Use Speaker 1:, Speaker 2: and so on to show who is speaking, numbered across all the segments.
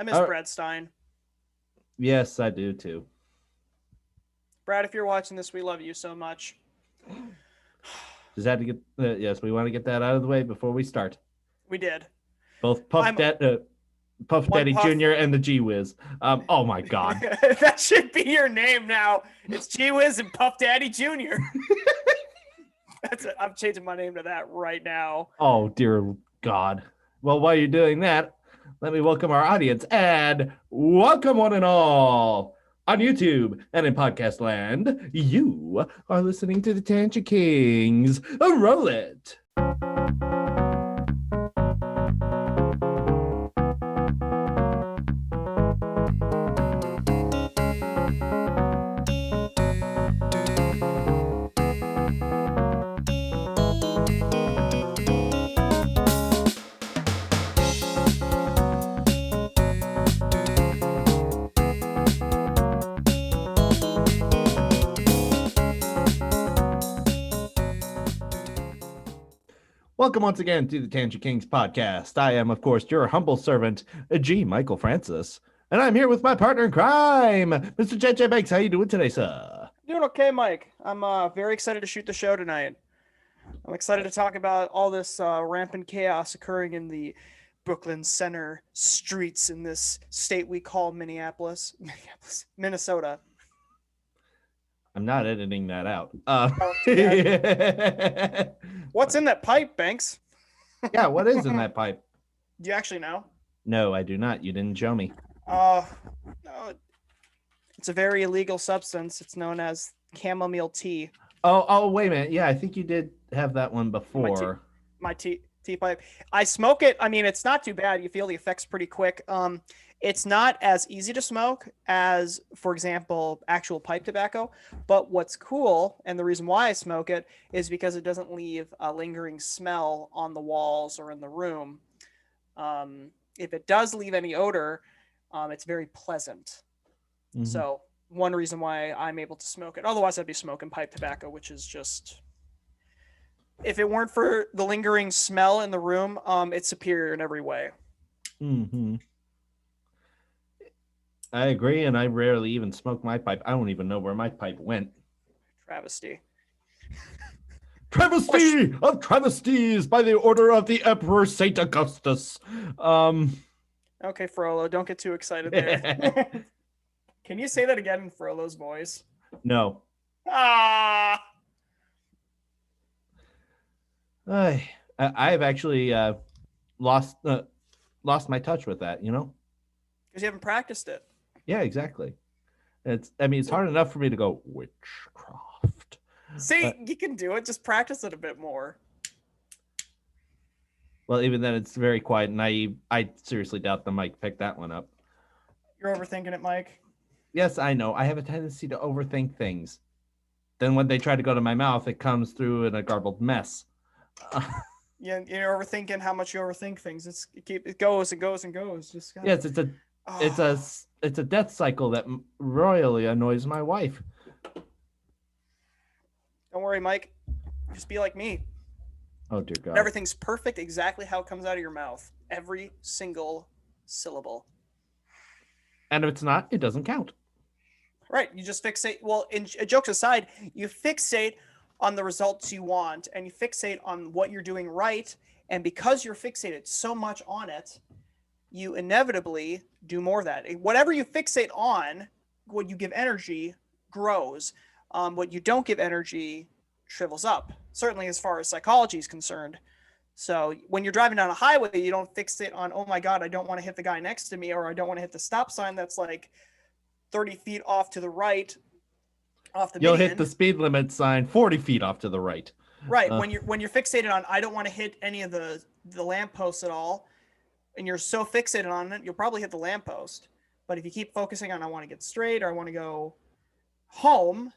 Speaker 1: I miss Brad Stein.
Speaker 2: Yes, I do too.
Speaker 1: Brad, if you're watching this, we love you so much.
Speaker 2: Does that get? Yes, we want to get that out of the way before we start.
Speaker 1: We did.
Speaker 2: Both Puff Daddy
Speaker 1: Puff.
Speaker 2: Jr. and the G Wiz. Oh my God.
Speaker 1: That should be your name now. It's G Wiz and Puff Daddy Jr. I'm changing my name to that right now.
Speaker 2: Oh dear God. Well, while you're doing that, let me welcome our audience and welcome one and all on YouTube and in podcast land. You are listening to the Tangent Kings. Roll it. Welcome once again to the Tangent Kings podcast. I am, of course, your humble servant, G. Michael Francis, and I'm here with my partner in crime, Mr. J.J. Benks. How you doing today, sir?
Speaker 1: Doing okay, Mike. I'm very excited to shoot the show tonight. I'm excited to talk about all this rampant chaos occurring in the Brooklyn Center streets in this state we call Minnesota.
Speaker 2: I'm not editing that out.
Speaker 1: What's in that pipe, Benks?
Speaker 2: Yeah, what is in that pipe?
Speaker 1: Do you actually know?
Speaker 2: No, I do not. You didn't show me.
Speaker 1: No, it's a very illegal substance. It's known as chamomile tea.
Speaker 2: Oh, wait a minute. Yeah, I think you did have that one before.
Speaker 1: My tea pipe. I smoke it. I mean, it's not too bad. You feel the effects pretty quick. It's not as easy to smoke as, for example, actual pipe tobacco. But what's cool, and the reason why I smoke it, is because it doesn't leave a lingering smell on the walls or in the room. If it does leave any odor, it's very pleasant. Mm-hmm. So one reason why I'm able to smoke it. Otherwise, I'd be smoking pipe tobacco, which is just... If it weren't for the lingering smell in the room, it's superior in every way.
Speaker 2: Mm-hmm. I agree, and I rarely even smoke my pipe. I don't even know where my pipe went.
Speaker 1: Travesty.
Speaker 2: Travesty of travesties by the order of the Emperor St. Augustus.
Speaker 1: Okay, Frollo, don't get too excited there. Can you say that again in Frollo's voice?
Speaker 2: No.
Speaker 1: Ah!
Speaker 2: I have actually lost my touch with that, you know?
Speaker 1: Because you haven't practiced it.
Speaker 2: Yeah, exactly. It's hard enough for me to go witchcraft.
Speaker 1: See, you can do it. Just practice it a bit more.
Speaker 2: Well, even then, it's very quiet, and I seriously doubt the mic picked that one up.
Speaker 1: You're overthinking it, Mike.
Speaker 2: Yes, I know. I have a tendency to overthink things. Then when they try to go to my mouth, it comes through in a garbled mess.
Speaker 1: Yeah, you're overthinking how much you overthink things. It goes and goes and goes. Just gotta...
Speaker 2: Yes, it's a death cycle that royally annoys my wife.
Speaker 1: Don't worry, Mike. Just be like me.
Speaker 2: Oh dear God!
Speaker 1: Everything's perfect, exactly how it comes out of your mouth. Every single syllable.
Speaker 2: And if it's not, it doesn't count.
Speaker 1: Right. You just fixate. Well, jokes aside, you fixate on the results you want, and you fixate on what you're doing right. And because you're fixated so much on it, you inevitably do more of that. Whatever you fixate on, what you give energy grows. What you don't give energy shrivels up, certainly as far as psychology is concerned. So when you're driving down a highway, you don't fixate on, oh my God, I don't want to hit the guy next to me, or I don't want to hit the stop sign that's like 30 feet off to the right.
Speaker 2: You'll hit the speed limit sign 40 feet off to the right.
Speaker 1: Right. When you're fixated on, I don't want to hit any of the lampposts at all, and you're so fixated on it, you'll probably hit the lamppost. But if you keep focusing on, I want to get straight, or I want to go home,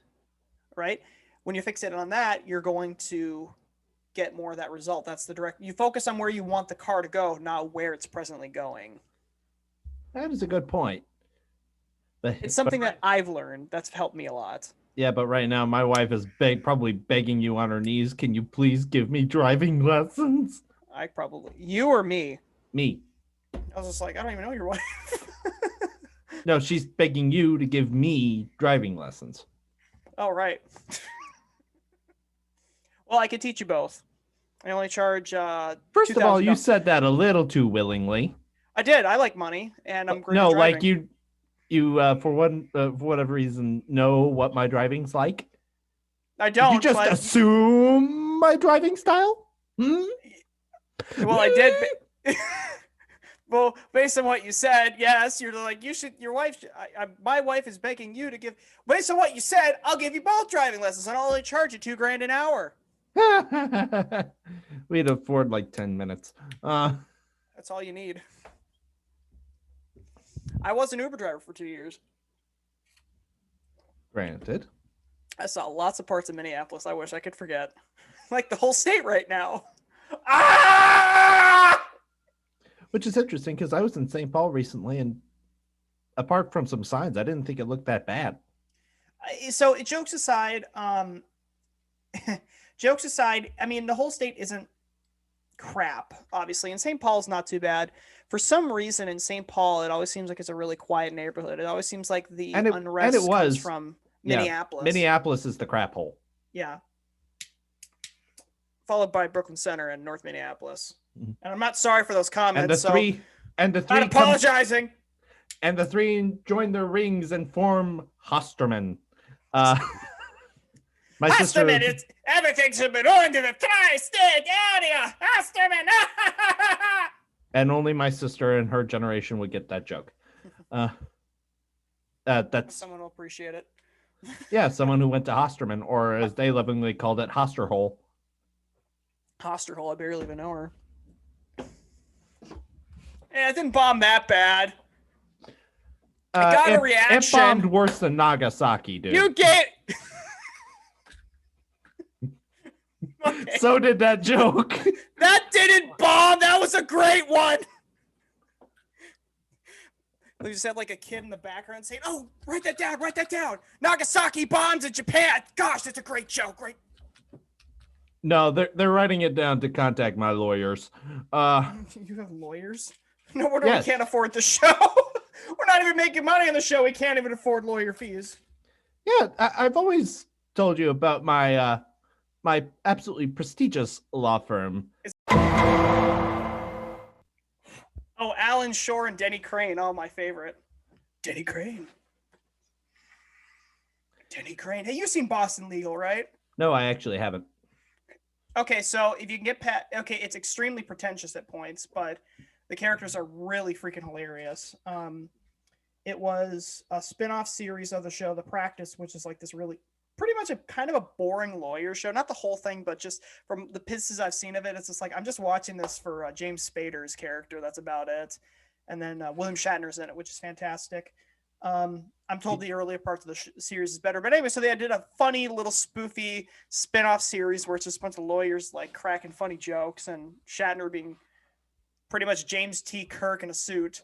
Speaker 1: right? When you're fixated on that, you're going to get more of that result. That's the direct. You focus on where you want the car to go, not where it's presently going.
Speaker 2: That is a good point.
Speaker 1: It's something that I've learned that's helped me a lot.
Speaker 2: Yeah, but right now my wife is probably begging you on her knees, can you please give me driving lessons?
Speaker 1: You or me?
Speaker 2: Me.
Speaker 1: I was just like, I don't even know your wife.
Speaker 2: No, she's begging you to give me driving lessons.
Speaker 1: Oh, right. Well, I could teach you both. I only charge
Speaker 2: First of all, you
Speaker 1: $2,000.
Speaker 2: said that a little too willingly.
Speaker 1: I did. I like money, and I'm great at
Speaker 2: No,
Speaker 1: driving.
Speaker 2: like you for whatever reason know what my driving's like.
Speaker 1: I
Speaker 2: Did you
Speaker 1: don't,
Speaker 2: just
Speaker 1: but
Speaker 2: assume my driving style?
Speaker 1: well, I did. Well, based on what you said, yes, you're like you should. Your wife, my wife is begging you to give. Based on what you said, I'll give you both driving lessons, and I'll only charge you $2,000 an hour.
Speaker 2: We'd afford like 10 minutes.
Speaker 1: That's all you need. I was an Uber driver for 2 years.
Speaker 2: Granted.
Speaker 1: I saw lots of parts of Minneapolis I wish I could forget. Like the whole state right now. Ah!
Speaker 2: Which is interesting because I was in St. Paul recently, and apart from some signs, I didn't think it looked that bad.
Speaker 1: So jokes aside, I mean, the whole state isn't crap, obviously, and St. Paul's not too bad. For some reason, in St. Paul, it always seems like it's a really quiet neighborhood. It always seems like the unrest comes from Minneapolis.
Speaker 2: Minneapolis is the crap hole.
Speaker 1: Yeah. Followed by Brooklyn Center and North Minneapolis. And I'm not sorry for those comments.
Speaker 2: And the three
Speaker 1: not apologizing.
Speaker 2: And the three join their rings and form Hosterman. My sister.
Speaker 1: It's everything's been on to the tri-state area. Hosterman.
Speaker 2: And only my sister and her generation would get that joke. That's
Speaker 1: someone will appreciate it.
Speaker 2: Yeah, someone who went to Hosterman, or as they lovingly called it, Hosterhole.
Speaker 1: Hosterhole, I barely even know her. Yeah, it didn't bomb that bad. I got a reaction.
Speaker 2: It bombed worse than Nagasaki, dude.
Speaker 1: You get. Okay.
Speaker 2: So did that joke.
Speaker 1: That didn't bomb. That was a great one. We just had like a kid in the background saying, "Oh, write that down. Write that down. Nagasaki bombs in Japan." Gosh, that's a great joke. Great.
Speaker 2: No, they're writing it down to contact my lawyers.
Speaker 1: You have lawyers? No wonder we can't afford the show. We're not even making money on the show. We can't even afford lawyer fees.
Speaker 2: Yeah, I've always told you about my my absolutely prestigious law firm.
Speaker 1: Oh, Alan Shore and Denny Crane. Oh, my favorite. Denny Crane. Denny Crane. Hey, you've seen Boston Legal, right?
Speaker 2: No, I actually haven't.
Speaker 1: Okay, so if you can get past... Okay, it's extremely pretentious at points, but the characters are really freaking hilarious. It was a spin-off series of the show The Practice, which is like this really... pretty much a kind of a boring lawyer show. Not the whole thing, but just from the pieces I've seen of it, it's just like, I'm just watching this for James Spader's character. That's about it. And then William Shatner's in it, which is fantastic. I'm told the earlier parts of the series is better. But anyway, so they did a funny little spoofy spin-off series where it's just a bunch of lawyers like cracking funny jokes and Shatner being pretty much James T. Kirk in a suit.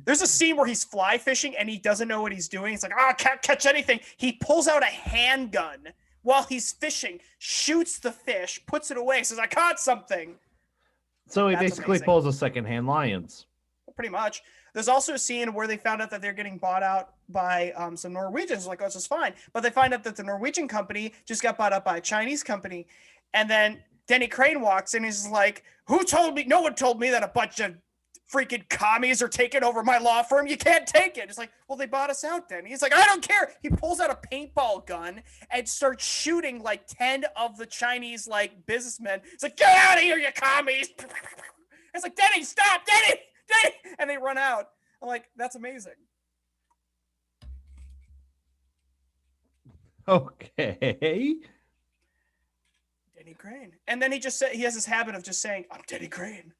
Speaker 1: There's a scene where he's fly fishing and he doesn't know what he's doing. He's like, I can't catch anything. He pulls out a handgun while he's fishing, shoots the fish, puts it away, says, I caught something.
Speaker 2: So he basically pulls a secondhand Lions.
Speaker 1: Pretty much. There's also a scene where they found out that they're getting bought out by some Norwegians. Like, oh, this is fine. But they find out that the Norwegian company just got bought up by a Chinese company. And then Denny Crane walks in and he's like, who told me? No one told me that a bunch of freaking commies are taking over my law firm. You can't take it. It's like, well, they bought us out then. He's like, I don't care. He pulls out a paintball gun and starts shooting like 10 of the Chinese like businessmen. It's like, get out of here, you commies. It's like, Denny, stop, Denny. And they run out. I'm like, that's amazing.
Speaker 2: Okay.
Speaker 1: Denny Crane. And then he just said, he has this habit of just saying, I'm Denny Crane.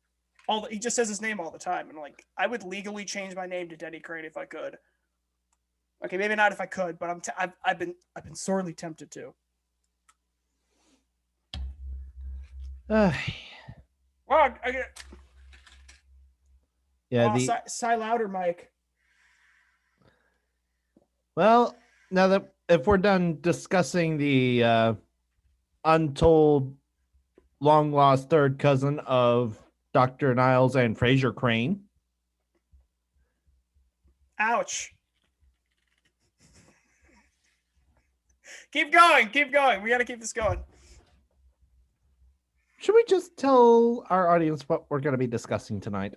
Speaker 1: He just says his name all the time. And like, I would legally change my name to Denny Crane if I could. Okay, maybe not if I could, but I've been sorely tempted to.
Speaker 2: Well, yeah,
Speaker 1: sigh louder, Mike.
Speaker 2: Well, now that if we're done discussing the untold long lost third cousin of Dr. Niles and Fraser Crane.
Speaker 1: Ouch. Keep going. Keep going. We got to keep this going.
Speaker 2: Should we just tell our audience what we're going to be discussing tonight?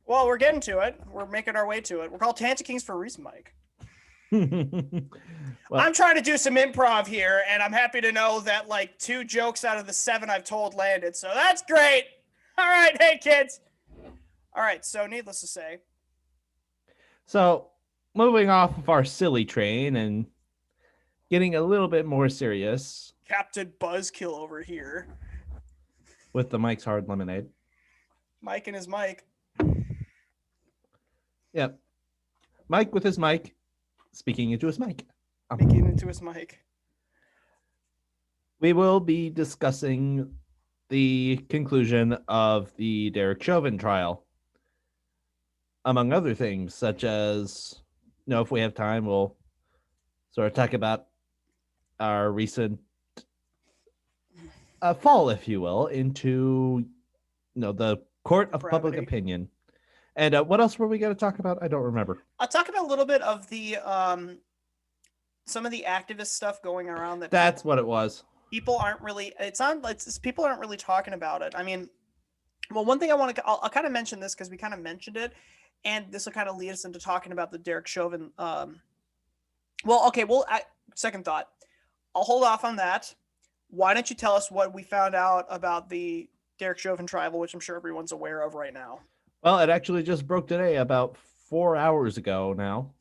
Speaker 1: Well, we're getting to it. We're making our way to it. We're called Tangent Kings for a reason, Mike.
Speaker 2: Well,
Speaker 1: I'm trying to do some improv here, and I'm happy to know that like 2 jokes out of the 7 I've told landed. So that's great. All right. Hey, kids. All right. So needless to say.
Speaker 2: So moving off of our silly train and getting a little bit more serious.
Speaker 1: Captain Buzzkill over here.
Speaker 2: With the Mike's Hard Lemonade.
Speaker 1: Mike and his mic.
Speaker 2: Yep. Mike with his mic, speaking into his mic.
Speaker 1: Speaking into his mic.
Speaker 2: We will be discussing the conclusion of the Derek Chauvin trial. Among other things, such as, if we have time, we'll sort of talk about our recent fall, if you will, into the court of public opinion. And what else were we going to talk about? I don't remember.
Speaker 1: I'll talk about a little bit of the some of the activist stuff going around.
Speaker 2: That's what it was.
Speaker 1: People aren't really. People aren't really talking about it. I mean, well, one thing I'll kind of mention this because we kind of mentioned it, and this will kind of lead us into talking about the Derek Chauvin. Second thought. I'll hold off on that. Why don't you tell us what we found out about the Derek Chauvin trial, which I'm sure everyone's aware of right now?
Speaker 2: Well, it actually just broke today about 4 hours ago now,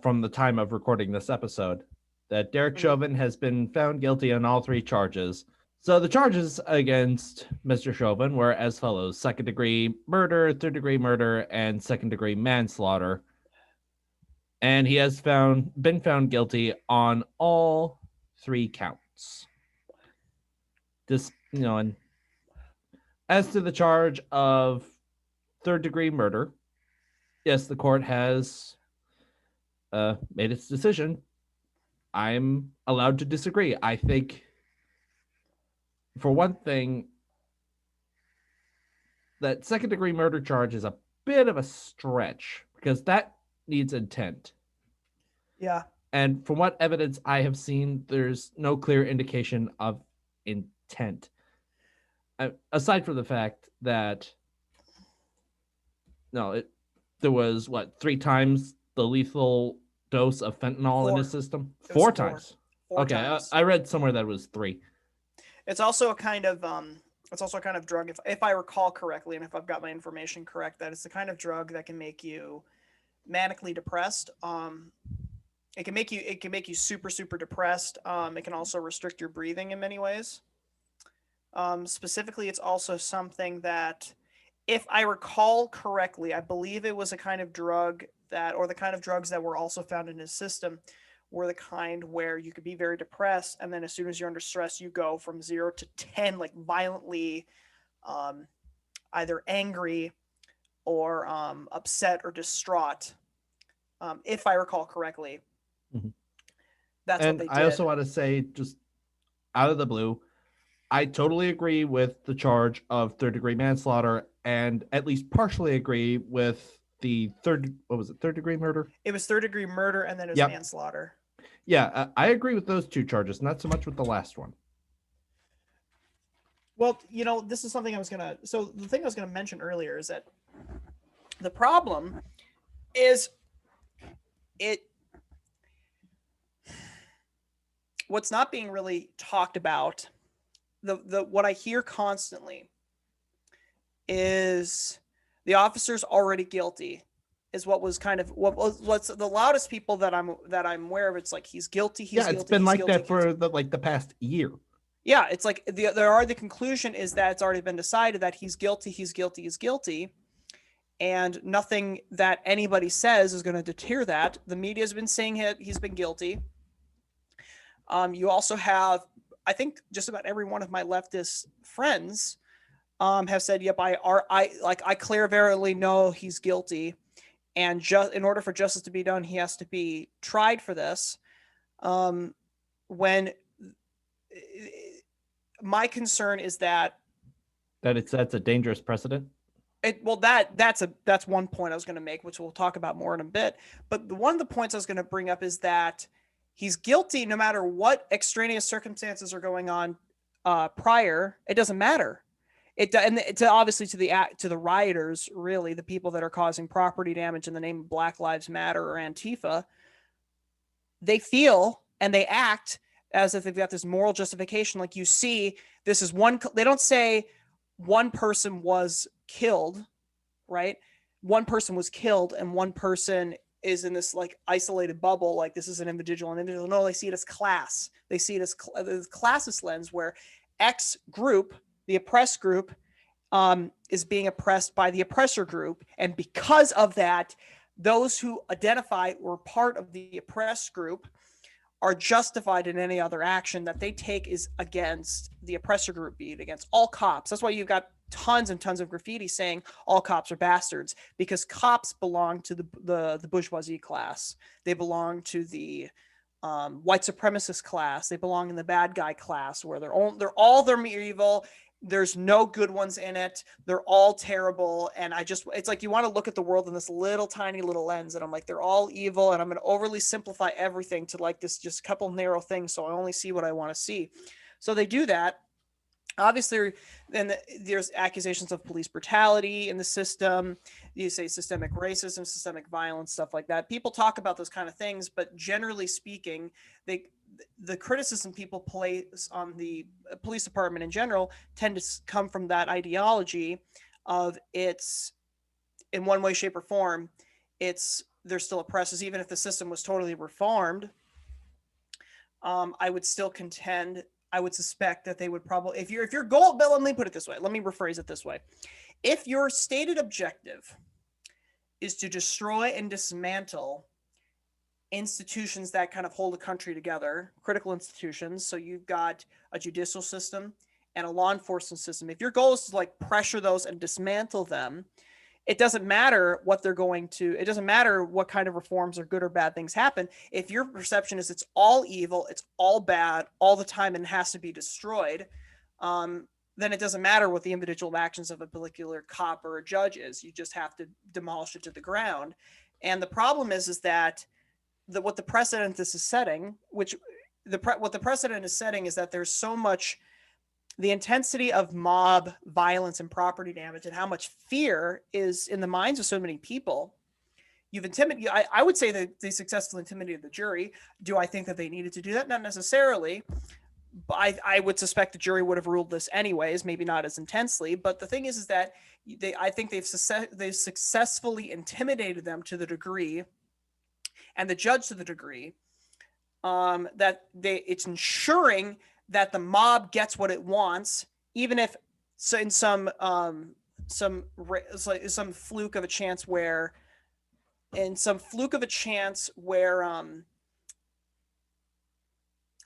Speaker 2: from the time of recording this episode, that Derek Chauvin has been found guilty on all 3 charges. So the charges against Mr. Chauvin were as follows: 2nd-degree murder, 3rd-degree murder, and 2nd-degree manslaughter. And he has been found guilty on all 3 counts. And as to the charge of 3rd-degree murder, yes, the court has made its decision. I'm allowed to disagree. I think, for one thing, that 2nd-degree murder charge is a bit of a stretch because that needs intent.
Speaker 1: Yeah.
Speaker 2: And from what evidence I have seen, there's no clear indication of intent. Aside from the fact that there was 3 times the lethal dose of fentanyl in his system. 4 times.
Speaker 1: 4 times.
Speaker 2: I read somewhere that it was 3.
Speaker 1: It's also a kind of drug, if I recall correctly, and if I've got my information correct, that it's the kind of drug that can make you manically depressed. It can make you super, super depressed. It can also restrict your breathing in many ways. Specifically, it's also something that, if I recall correctly, I believe it was a kind of drug the kind of drugs that were also found in his system were the kind where you could be very depressed, and then as soon as you're under stress, you go from 0 to 10, like violently, either angry or upset or distraught. If I recall correctly, that's what they did.
Speaker 2: I also want to say, just out of the blue, I totally agree with the charge of 3rd-degree manslaughter, and at least partially agree with the 3rd-degree murder? It was
Speaker 1: 3rd-degree murder, and then it was manslaughter.
Speaker 2: Yeah, I agree with those 2 charges, not so much with the last one.
Speaker 1: Well, this is something so the thing I was going to mention earlier is that the problem is what's not being really talked about, what I hear constantly is the officer's already guilty, is what's the loudest people that I'm aware of. It's like, he's guilty.
Speaker 2: It's been like that for the past year.
Speaker 1: Yeah, it's like the conclusion is that it's already been decided that he's guilty, and nothing that anybody says is going to deter that. The media's been saying he's been guilty. You also have, I think, just about every one of my leftist friends have said, "Yep, I clearly know he's guilty, and just in order for justice to be done, he has to be tried for this." When my concern is that's
Speaker 2: a dangerous precedent.
Speaker 1: That's one point I was going to make, which we'll talk about more in a bit. But one of the points I was going to bring up is that he's guilty no matter what extraneous circumstances are going on prior. It doesn't matter. Obviously to the rioters, really the people that are causing property damage in the name of Black Lives Matter or Antifa, they feel and they act as if they've got this moral justification. Like you see, this is one. They don't say one person was killed, right? One person was killed and one person is in this like isolated bubble, like this is an individual. No, they see it as class. They see it as the classist lens where X group, the oppressed group, is being oppressed by the oppressor group. And because of that, those who identify or part of the oppressed group are justified in any other action that they take is against the oppressor group, be it against all cops. That's why you've got tons and tons of graffiti saying all cops are bastards, because cops belong to the bourgeoisie class. They belong to the white supremacist class. They belong in the bad guy class where they're evil. There's no good ones in it. They're all terrible. And it's like you want to look at the world in this little tiny little lens. And I'm like, they're all evil. And I'm going to overly simplify everything to like this just couple narrow things. So I only see what I want to see. So they do that. Obviously, then there's accusations of police brutality in the system. You say systemic racism, systemic violence, stuff like that. People talk about those kind of things, but generally speaking, the criticism people place on the police department in general tend to come from that ideology of it's in one way, shape, or form, they're still oppressors. Even if the system was totally reformed, I would still contend. I would suspect that they would probably, if your goal, but let me put it this way. Let me rephrase it this way. If your stated objective is to destroy and dismantle institutions that kind of hold a country together, critical institutions, so you've got a judicial system and a law enforcement system. If your goal is to like pressure those and dismantle them, it doesn't matter what they're going to, it doesn't matter what kind of reforms or good or bad things happen. If your perception is it's all evil, it's all bad all the time and has to be destroyed, then it doesn't matter what the individual actions of a particular cop or a judge is. You just have to demolish it to the ground. And the problem is that what the precedent this is setting, what the precedent is setting is that there's so much, the intensity of mob violence and property damage and how much fear is in the minds of so many people. I would say that they successfully intimidated the jury. Do I think that they needed to do that? Not necessarily. But I would suspect the jury would have ruled this anyways, maybe not as intensely. But the thing is that I think they've successfully intimidated them to the degree, and the judge to the degree, that it's ensuring that the mob gets what it wants, even if so in some fluke of a chance where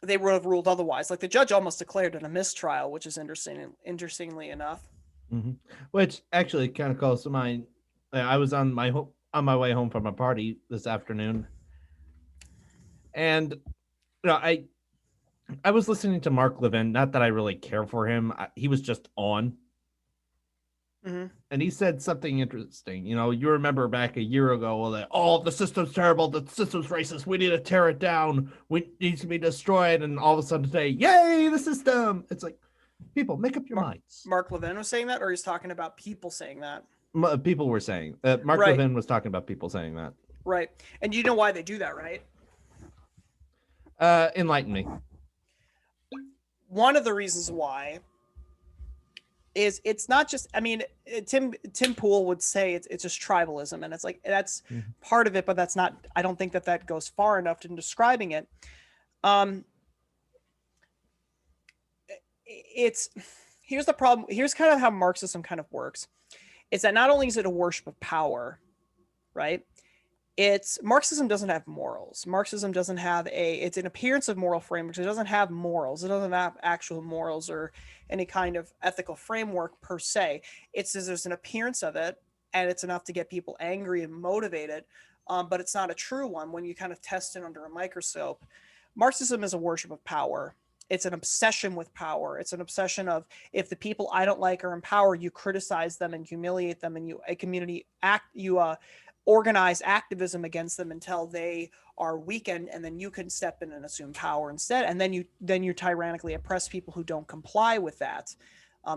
Speaker 1: they would have ruled otherwise. Like the judge almost declared it a mistrial, which is interestingly enough.
Speaker 2: Mm-hmm. Which actually kind of calls to mind. I was on my way home from a party this afternoon, and I was listening to Mark Levin. Not that I really care for him. He was just on. Mm-hmm. And he said something interesting. You remember back a year ago that, the system's terrible. The system's racist. We need to tear it down. It needs to be destroyed. And all of a sudden today, yay, the system. It's like, people, make up your minds.
Speaker 1: Mark Levin was saying that, or he's talking about people saying that?
Speaker 2: People were saying. Mark Levin was talking about people saying that.
Speaker 1: Right. And you know why they do that, right?
Speaker 2: Enlighten me.
Speaker 1: One of the reasons why is it's not just, Tim Pool would say it's just tribalism, and it's like that's part of it, but that's not, I don't think that goes far enough in describing it. Here's the problem. Here's kind of how Marxism kind of works. It's that not only is it a worship of power, right? Marxism doesn't have morals. Marxism doesn't have it's an appearance of moral frameworks. It doesn't have morals. It doesn't have actual morals or any kind of ethical framework per se. There's an appearance of it, and it's enough to get people angry and motivated, but it's not a true one when you kind of test it under a microscope. Marxism is a worship of power, it's an obsession with power. It's an obsession of, if the people I don't like are in power, you criticize them and humiliate them, and you organize activism against them until they are weakened, and then you can step in and assume power instead, and then you tyrannically oppress people who don't comply with that.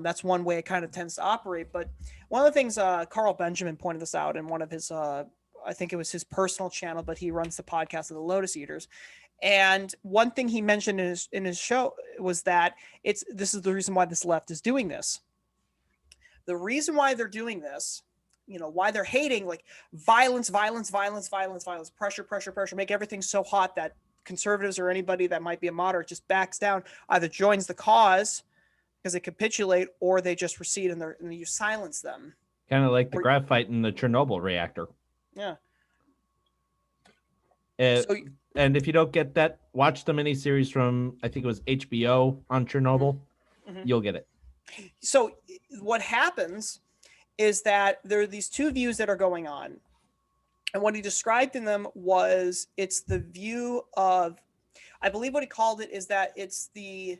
Speaker 1: That's one way it kind of tends to operate. But one of the things, Carl Benjamin pointed this out in one of his, I think it was his personal channel, but he runs the podcast of the Lotus Eaters. And one thing he mentioned in his show was that this is the reason why this left is doing this. The reason why they're doing this, why they're hating, like, violence, pressure, make everything so hot that conservatives or anybody that might be a moderate just backs down, either joins the cause because they capitulate, or they just recede and you silence them.
Speaker 2: Kind of like the graphite in the Chernobyl reactor.
Speaker 1: Yeah.
Speaker 2: And if you don't get that, watch the miniseries from, I think it was HBO on Chernobyl. Mm-hmm. You'll get it.
Speaker 1: So what happens is that there are these two views that are going on. And what he described in them was, it's the view of, I believe what he called it is that it's the,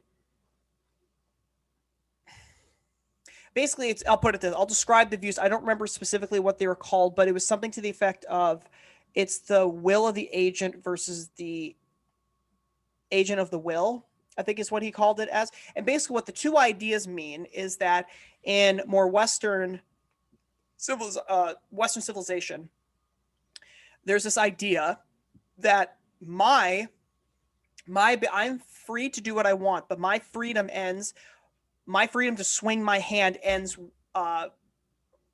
Speaker 1: basically I'll put it this, I'll describe the views. I don't remember specifically what they were called, but it was something to the effect of, it's the will of the agent versus the agent of the will, I think is what he called it as. And basically what the two ideas mean is that in more Western civilization, there's this idea that I'm free to do what I want, but my freedom to swing my hand ends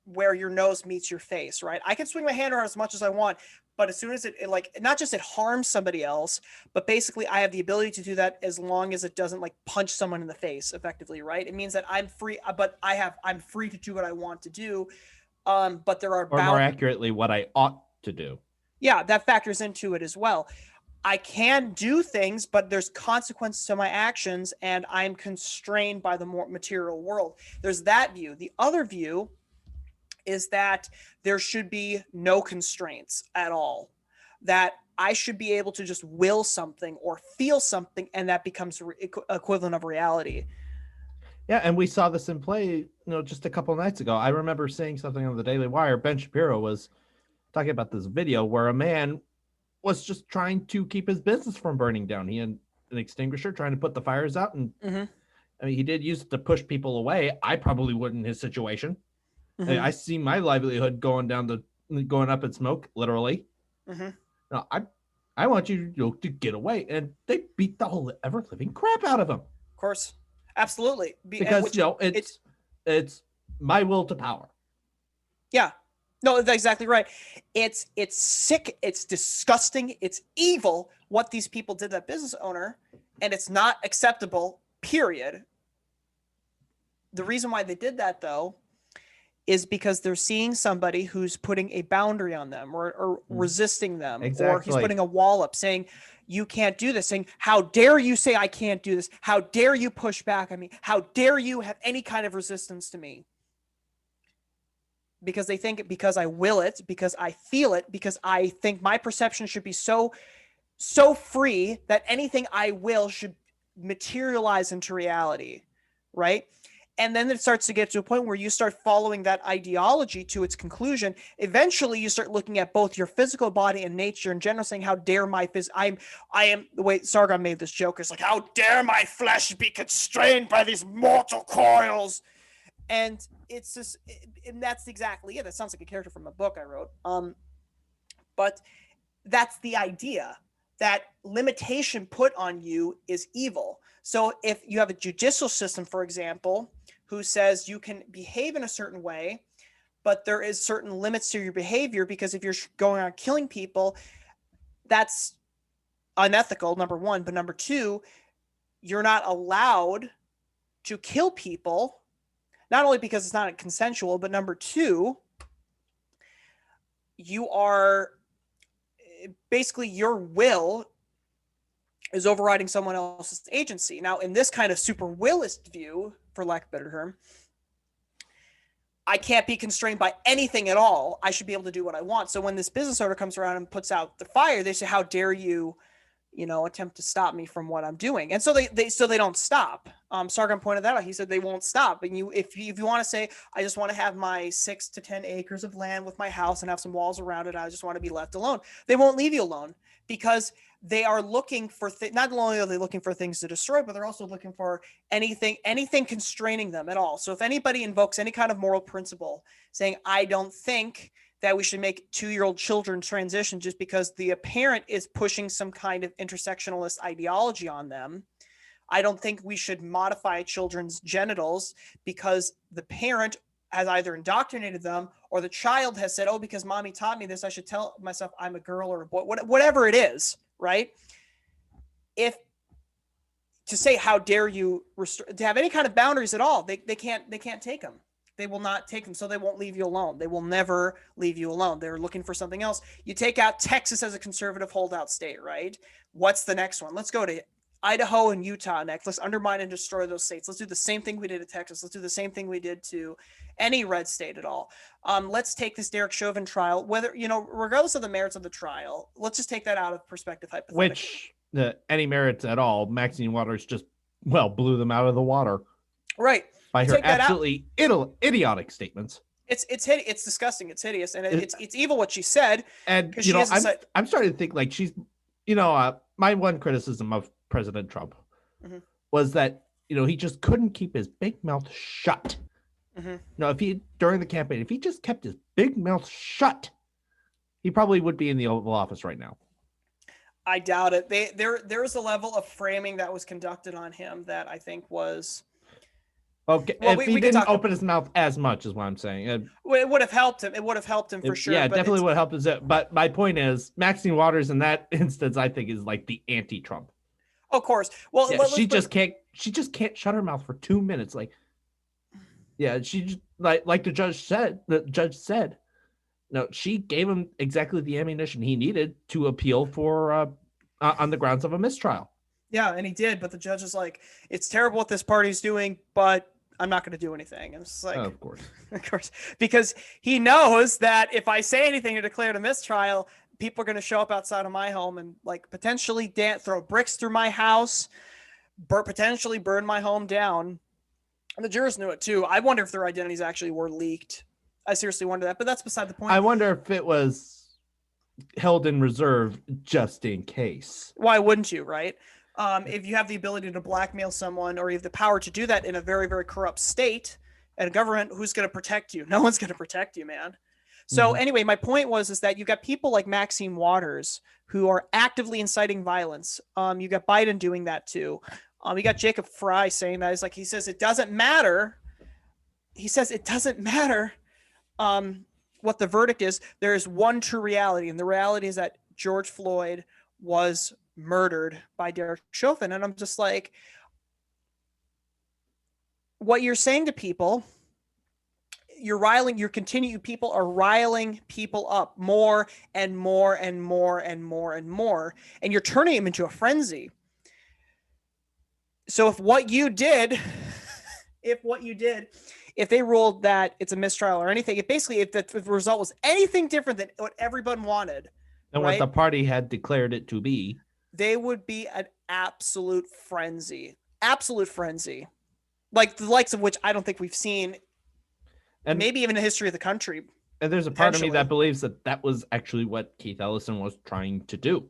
Speaker 1: where your nose meets your face, right? I can swing my hand around as much as I want, but as soon as it like, not just it harms somebody else, but basically I have the ability to do that as long as it doesn't like punch someone in the face effectively, right? It means that I'm free, but I'm free to do what I want to do. But there are
Speaker 2: more accurately, what I ought to do.
Speaker 1: Yeah, that factors into it as well. I can do things, but there's consequences to my actions, and I'm constrained by the more material world. There's that view. The other view is that there should be no constraints at all, that I should be able to just will something or feel something, and that becomes equivalent of reality.
Speaker 2: Yeah, and we saw this in play, just a couple of nights ago. I remember seeing something on the Daily Wire. Ben Shapiro was talking about this video where a man was just trying to keep his business from burning down. He had an extinguisher trying to put the fires out, and I mean, he did use it to push people away. I probably wouldn't in his situation. I see my livelihood going up in smoke, literally. No, I want you to get away, and they beat the whole ever living crap out of him.
Speaker 1: Of course, absolutely,
Speaker 2: because it's my will to power.
Speaker 1: Yeah, no, that's exactly right. It's sick. It's disgusting. It's evil what these people did to that business owner, and it's not acceptable. Period. The reason why they did that, though, is because they're seeing somebody who's putting a boundary on them or resisting them.
Speaker 2: Exactly.
Speaker 1: Or he's putting a wall up saying, you can't do this, saying, how dare you say I can't do this? How dare you push back on me? How dare you have any kind of resistance to me? Because they think because I will it, because I feel it, because I think my perception should be so free that anything I will should materialize into reality, right? And then it starts to get to a point where you start following that ideology to its conclusion. Eventually, you start looking at both your physical body and nature in general, saying, how dare my I am the way Sargon made this joke is like, how dare my flesh be constrained by these mortal coils? And it's just, and that's exactly it. That sounds like a character from a book I wrote. But that's the idea, that limitation put on you is evil. So if you have a judicial system, for example, who says you can behave in a certain way, but there is certain limits to your behavior, because if you're going on killing people, that's unethical, number one. But number two, you're not allowed to kill people, not only because it's not consensual, but number two, you are basically, your will is overriding someone else's agency. Now, in this kind of super willist view, for lack of a better term, I can't be constrained by anything at all. I should be able to do what I want. So when this business owner comes around and puts out the fire, they say, how dare you attempt to stop me from what I'm doing. And so they don't stop. Sargon pointed that out. He said they won't stop. And if you want to say, I just want to have my 6 to 10 acres of land with my house and have some walls around it, I just want to be left alone, they won't leave you alone, because they are looking for not only are they looking for things to destroy, but they're also looking for anything constraining them at all. So if anybody invokes any kind of moral principle saying, I don't think that we should make 2-year-old children transition just because the parent is pushing some kind of intersectionalist ideology on them, I don't think we should modify children's genitals because the parent has either indoctrinated them or the child has said, oh, because mommy taught me this, I should tell myself I'm a girl or a boy, whatever it is, right? If to say, how dare you to have any kind of boundaries at all, they can't take them. They will not take them, so they won't leave you alone. They will never leave you alone. They're looking for something else. You take out Texas as a conservative holdout state, right? What's the next one? Let's go to Idaho and Utah next. Let's undermine and destroy those states. Let's do the same thing we did to Texas. Let's do the same thing we did to any red state at all. Let's take this Derek Chauvin trial, whether, regardless of the merits of the trial, let's just take that out of perspective hypothetically.
Speaker 2: Which, any merits at all, Maxine Waters just, blew them out of the water.
Speaker 1: Right.
Speaker 2: By her absolutely idiotic statements.
Speaker 1: It's disgusting. It's hideous, and it's evil what she said.
Speaker 2: And I'm starting to think like she's, my one criticism of President Trump was that he just couldn't keep his big mouth shut. If he during the campaign, if he just kept his big mouth shut, he probably would be in the Oval Office right now.
Speaker 1: I doubt it. There was a level of framing that was conducted on him that I think was.
Speaker 2: Okay, well, if he didn't open his mouth as much, is what I'm saying.
Speaker 1: It would have helped him. It would have helped him for sure.
Speaker 2: Yeah, definitely would have helped. But my point is, Maxine Waters in that instance, I think, is like the anti-Trump.
Speaker 1: Of course. Well,
Speaker 2: yeah, she just can't shut her mouth for 2 minutes. Like, yeah, she just, like the judge said. No, she gave him exactly the ammunition he needed to appeal for on the grounds of a mistrial.
Speaker 1: Yeah, and he did, but the judge is like, it's terrible what this party's doing, but I'm not going to do anything. And it's like,
Speaker 2: of course,
Speaker 1: because he knows that if I say anything to declare a mistrial, people are going to show up outside of my home and potentially throw bricks through my house, potentially burn my home down. And the jurors knew it too. I wonder if their identities actually were leaked. I seriously wonder that, but that's beside the point.
Speaker 2: I wonder if it was held in reserve just in case.
Speaker 1: Why wouldn't you, right? If you have the ability to blackmail someone, or you have the power to do that in a very, very corrupt state and a government, who's going to protect you? No one's going to protect you, man. So anyway, my point is that you've got people like Maxine Waters who are actively inciting violence. You got Biden doing that too. You got Jacob Fry saying that. He says it doesn't matter. He says it doesn't matter what the verdict is. There is one true reality, and the reality is that George Floyd was murdered by Derek Chauvin. And I'm just like, what you're saying to people, people are riling people up more and more and more and more and more, and you're turning them into a frenzy. So if they ruled that it's a mistrial or anything, if the result was anything different than what everyone wanted,
Speaker 2: and what the party had declared it to be,
Speaker 1: they would be an absolute frenzy, like the likes of which I don't think we've seen, and maybe even in the history of the country.
Speaker 2: And there's a part of me that believes that was actually what Keith Ellison was trying to do.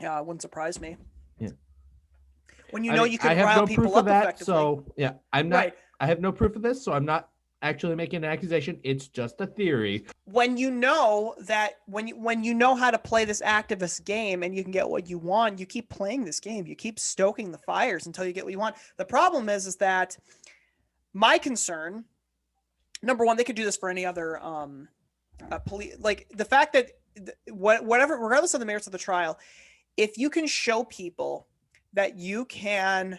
Speaker 1: Yeah, it wouldn't surprise me.
Speaker 2: Yeah.
Speaker 1: When you can rile people up effectively.
Speaker 2: So yeah, I'm not. Right. I have no proof of this, so I'm not actually making an accusation. It's just a theory.
Speaker 1: When you know how to play this activist game and you can get what you want, you keep playing this game. You keep stoking the fires until you get what you want. The problem is that my concern, number one, they could do this for any other like the fact that whatever, regardless of the merits of the trial, if you can show people that you can,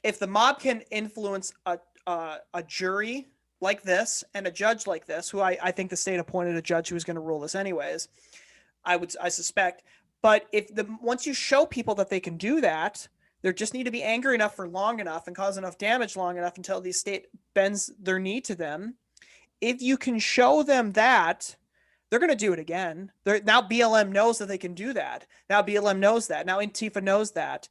Speaker 1: if the mob can influence a jury like this and a judge like this, who I think the state appointed a judge who was going to rule this anyways, I suspect. But once you show people that they can do that, they just need to be angry enough for long enough and cause enough damage long enough until the state bends their knee to them. If you can show them that, they're going to do it again. Now BLM knows that they can do that. Now BLM knows that. Now Antifa knows that.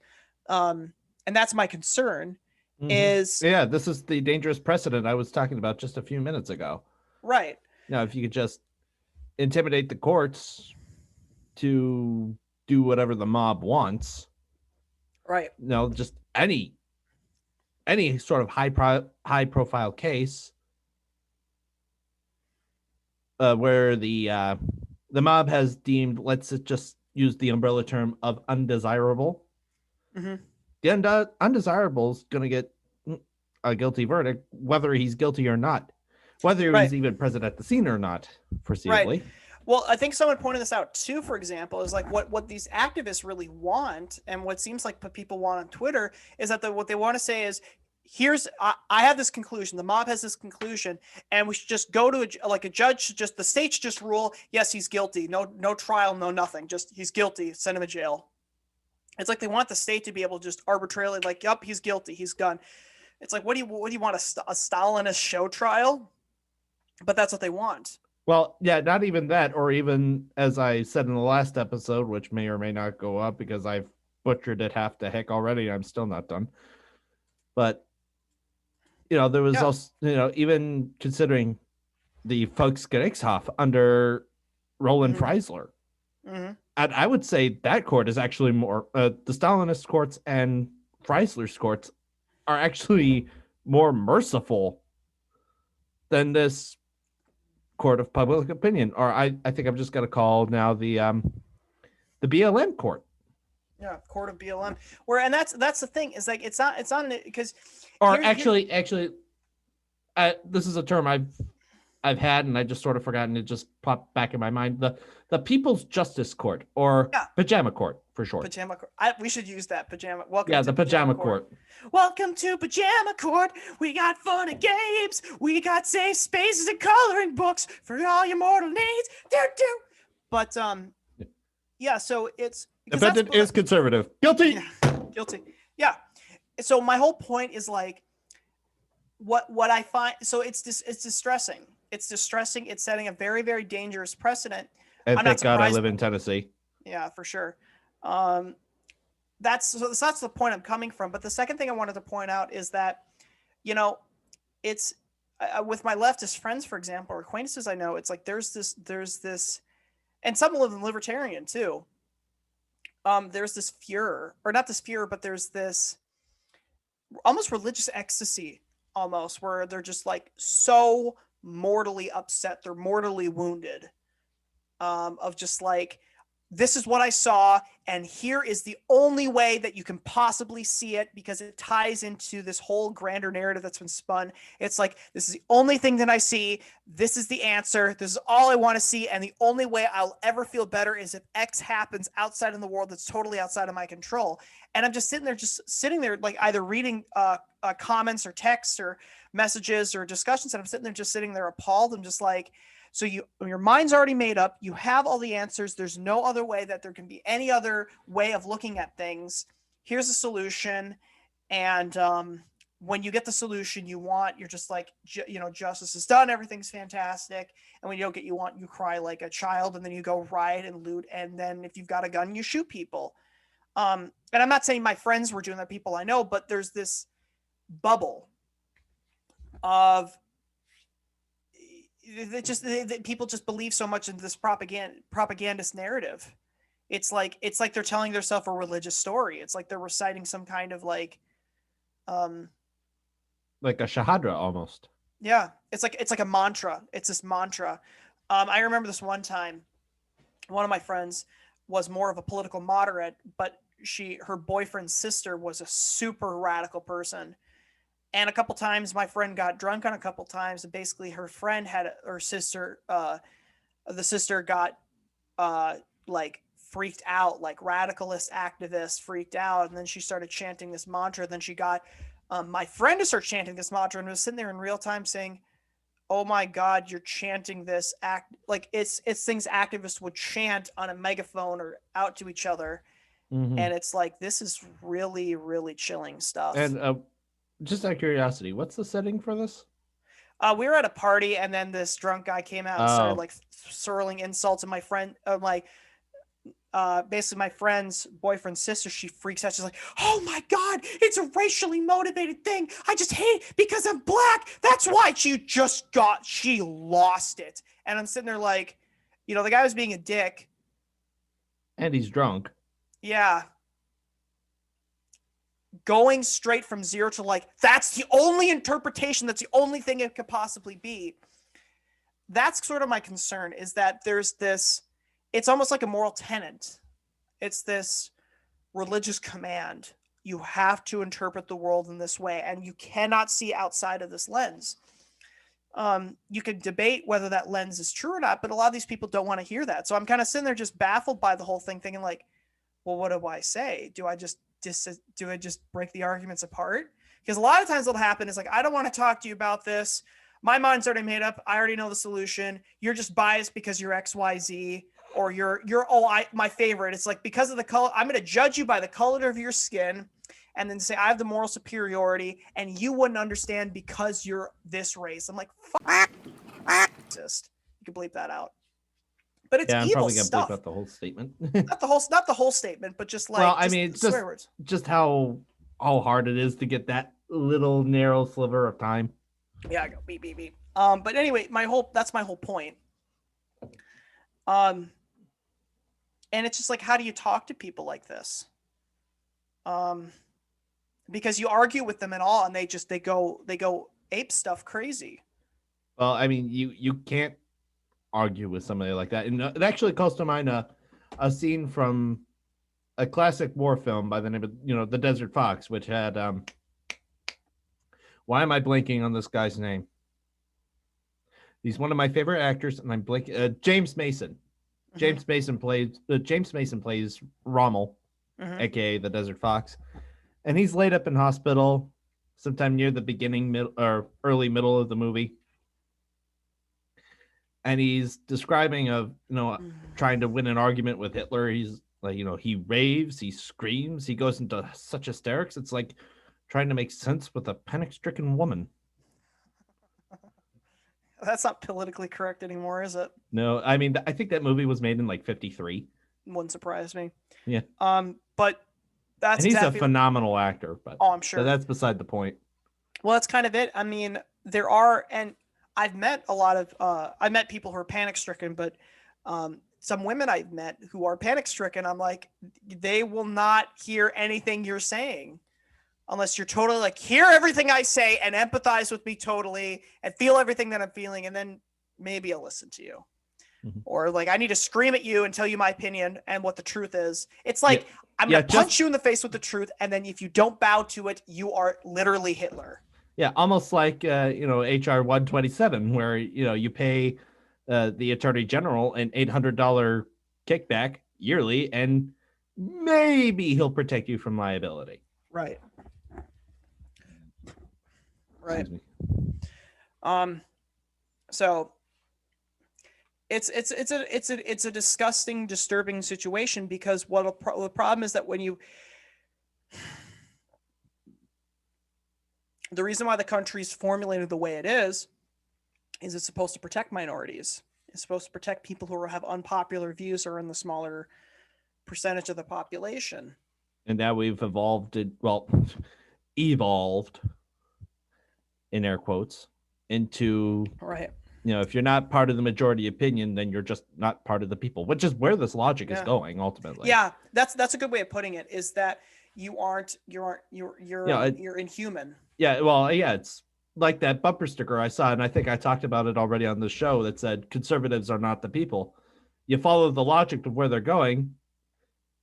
Speaker 1: And that's my concern is
Speaker 2: yeah, this is the dangerous precedent I was talking about just a few minutes ago.
Speaker 1: right.
Speaker 2: Now, if you could just intimidate the courts to do whatever the mob wants,
Speaker 1: Right.
Speaker 2: just any sort of high profile case where the mob has deemed, let's just use the umbrella term of undesirable.
Speaker 1: Mm-hmm.
Speaker 2: The undesirable is going to get a guilty verdict, whether he's guilty or not, whether he's even present at the scene or not, foreseeably.
Speaker 1: Right. Well, I think someone pointed this out too, for example, is like what these activists really want, and what seems like what people want on Twitter is that what they want to say is, I have this conclusion, the mob has this conclusion, and we should just go to a judge, the state should just rule, yes, he's guilty, no trial, no nothing, just he's guilty, send him to jail. It's like they want the state to be able to just arbitrarily, like, yep, he's guilty, he's gone. It's like, what do you want, a Stalinist show trial? But that's what they want.
Speaker 2: Well, yeah, not even that, or even, as I said in the last episode, which may or may not go up because I've butchered it half to heck already, I'm still not done. But, there was also, even considering the Volksgerichtshof under Roland Freisler.
Speaker 1: Mm-hmm.
Speaker 2: And I would say that court is actually more, the Stalinist courts and Freisler's courts are actually more merciful than this court of public opinion, or I think I'm just going to call now the BLM court.
Speaker 1: Yeah, court of BLM. And that's the thing, is like it's not because
Speaker 2: actually this is a term I've had and I just sort of forgotten, it just popped back in my mind, the People's Justice Court, or Pajama Court for short.
Speaker 1: Pajama Court. We should use that. Pajama. Welcome.
Speaker 2: Yeah, the Pajama Court.
Speaker 1: Welcome to Pajama Court. We got fun and games. We got safe spaces and coloring books for all your mortal needs. But yeah. So it's
Speaker 2: defendant is conservative. Guilty.
Speaker 1: Yeah, guilty. Yeah. So my whole point is like, what I find. So it's distressing. It's distressing. It's setting a very, very dangerous precedent.
Speaker 2: And thank God I live in Tennessee.
Speaker 1: Yeah, for sure. That's the point I'm coming from. But the second thing I wanted to point out is that, it's with my leftist friends, for example, or acquaintances I know, it's like there's this, and some of them libertarian too. There's this furor, or not this furor, but there's this almost religious ecstasy, almost, where they're just like so mortally upset, they're mortally wounded, of just like, this is what I saw, and here is the only way that you can possibly see it, because it ties into this whole grander narrative that's been spun. It's like, this is the only thing that I see. This is the answer. This is all I want to see. And the only way I'll ever feel better is if X happens outside in the world that's totally outside of my control. And I'm just sitting there, like either reading comments or texts or messages or discussions, and I'm sitting there appalled. I'm just like, so your mind's already made up. You have all the answers. There's no other way that there can be any other way of looking at things. Here's a solution. And when you get the solution you want, you're just like, justice is done. Everything's fantastic. And when you don't get what you want, you cry like a child, and then you go riot and loot. And then if you've got a gun, you shoot people. And I'm not saying my friends were doing that, people I know, but there's this bubble of, people just believe so much into this propagandist narrative. It's like they're telling themselves a religious story. It's like they're reciting some kind of like a
Speaker 2: shahadra almost.
Speaker 1: Yeah, it's like a mantra. It's this mantra. I remember this one time, one of my friends was more of a political moderate, but her boyfriend's sister was a super radical person. And a couple times my friend got drunk on a couple times, and basically her friend had her sister, the sister got like freaked out, like radicalist activists freaked out. And then she started chanting this mantra. Then she got my friend to start chanting this mantra, and was sitting there in real time saying, oh my God, you're chanting this act. Like it's things activists would chant on a megaphone or out to each other. Mm-hmm. And it's like, this is really, really chilling stuff.
Speaker 2: And just out of curiosity, what's the setting for this?
Speaker 1: We were at a party, and then this drunk guy came out and started
Speaker 2: Oh,
Speaker 1: like swirling insults, and my friend, basically my friend's boyfriend's sister, she freaks out. She's like, "Oh my god, it's a racially motivated thing. I just hate it because I'm black. That's why." She lost it. And I'm sitting there like, the guy was being a dick.
Speaker 2: and he's drunk.
Speaker 1: Yeah. Going straight from zero to like, that's the only interpretation, that's the only thing it could possibly be. That's sort of my concern, is that there's this, it's almost like a moral tenet. It's this religious command. You have to interpret the world in this way, and you cannot see outside of this lens. You can debate whether that lens is true or not, but a lot of these people don't want to hear that. So I'm kind of sitting there just baffled by the whole thing, thinking like, well, what do I say? Do I just break the arguments apart? Because a lot of times what'll happen is like, I don't want to talk to you about this. My mind's already made up. I already know the solution. You're just biased because you're XYZ, or my favorite. It's like, because of the color, I'm going to judge you by the color of your skin, and then say I have the moral superiority, and you wouldn't understand because you're this race. I'm like, fuck, racist. You can bleep that out. But it's
Speaker 2: Yeah, I'm
Speaker 1: evil
Speaker 2: probably gonna
Speaker 1: stuff.
Speaker 2: bleep out the whole statement.
Speaker 1: Not the whole statement, but just like,
Speaker 2: well, I mean, it's
Speaker 1: swear words.
Speaker 2: just how hard it is to get that little narrow sliver of time.
Speaker 1: Yeah, I go beep beep beep. But anyway, that's my whole point. And it's just like, how do you talk to people like this? Because you argue with them and all, and they go ape stuff crazy.
Speaker 2: Well, I mean, you can't argue with somebody like that. And it actually calls to mind a scene from a classic war film by the name of The Desert Fox, which had why am I blanking on this guy's name? He's one of my favorite actors, and I'm blanking. James Mason.
Speaker 1: Mm-hmm.
Speaker 2: James Mason plays Rommel,
Speaker 1: mm-hmm.
Speaker 2: aka the Desert Fox, and he's laid up in hospital sometime near the beginning, or early middle of the movie. And he's describing of trying to win an argument with Hitler. He's like, he raves, he screams, he goes into such hysterics. It's like trying to make sense with a panic-stricken woman.
Speaker 1: That's not politically correct anymore, is it?
Speaker 2: No, I mean, I think that movie was made in like 1953.
Speaker 1: Wouldn't surprise me.
Speaker 2: Yeah.
Speaker 1: But that's,
Speaker 2: and he's a phenomenal actor. But
Speaker 1: I'm sure.
Speaker 2: So that's beside the point.
Speaker 1: Well, that's kind of it. I mean, there are, and I've met a lot of, I met people who are panic stricken, but some women I've met who are panic stricken, I'm like, they will not hear anything you're saying unless you're totally like, hear everything I say and empathize with me totally and feel everything that I'm feeling. And then maybe I'll listen to you. Mm-hmm. Or like, I need to scream at you and tell you my opinion and what the truth is. It's like, I'm going to punch you in the face with the truth. And then if you don't bow to it, you are literally Hitler.
Speaker 2: Yeah, almost like HR 127, where you pay the Attorney General an $800 kickback yearly, and maybe he'll protect you from liability.
Speaker 1: Right. Right. So it's a disgusting, disturbing situation, because the problem is that the reason why the country's formulated the way it is it's supposed to protect minorities. It's supposed to protect people who have unpopular views or in the smaller percentage of the population.
Speaker 2: And now we've evolved in air quotes into,
Speaker 1: right.
Speaker 2: If you're not part of the majority opinion, then you're just not part of the people, which is where this logic is going ultimately.
Speaker 1: Yeah, that's a good way of putting it, is that you're inhuman.
Speaker 2: Yeah, well, yeah, it's like that bumper sticker I saw, and I think I talked about it already on the show, that said conservatives are not the people. You follow the logic of where they're going.